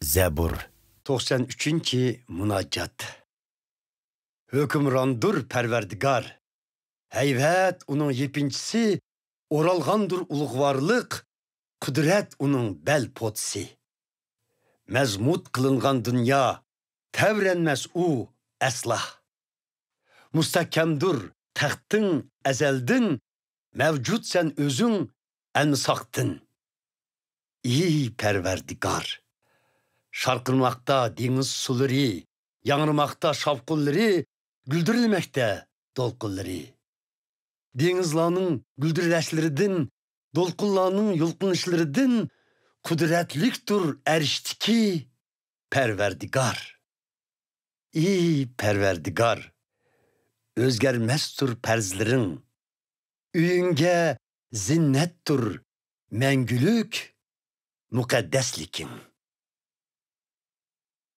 Zebur 93. Munaccat. Hükümrandır Perverdigar. Heyvet onun yepinçisi, oralgandır ulugvarlık, kudret onun bel potsi. Mezmut kılıngan dünya, tevrenmez u eslah. Mustakemdur tahtın ezeldin, mevcut sen özün ensaktın. İyi Perverdigar. Şarkılmakta deniz suları, yanırmakta şapkulları, güldürülmekte dolkulları. Denizlanın güldürleşlerinden, dolkullarının yulkunuşlarından kudretliktir eriştiki Perverdigar. İyi Perverdigar, özgermezdir perzlerin, üyünge zinnettir mengülük mukaddeslikin.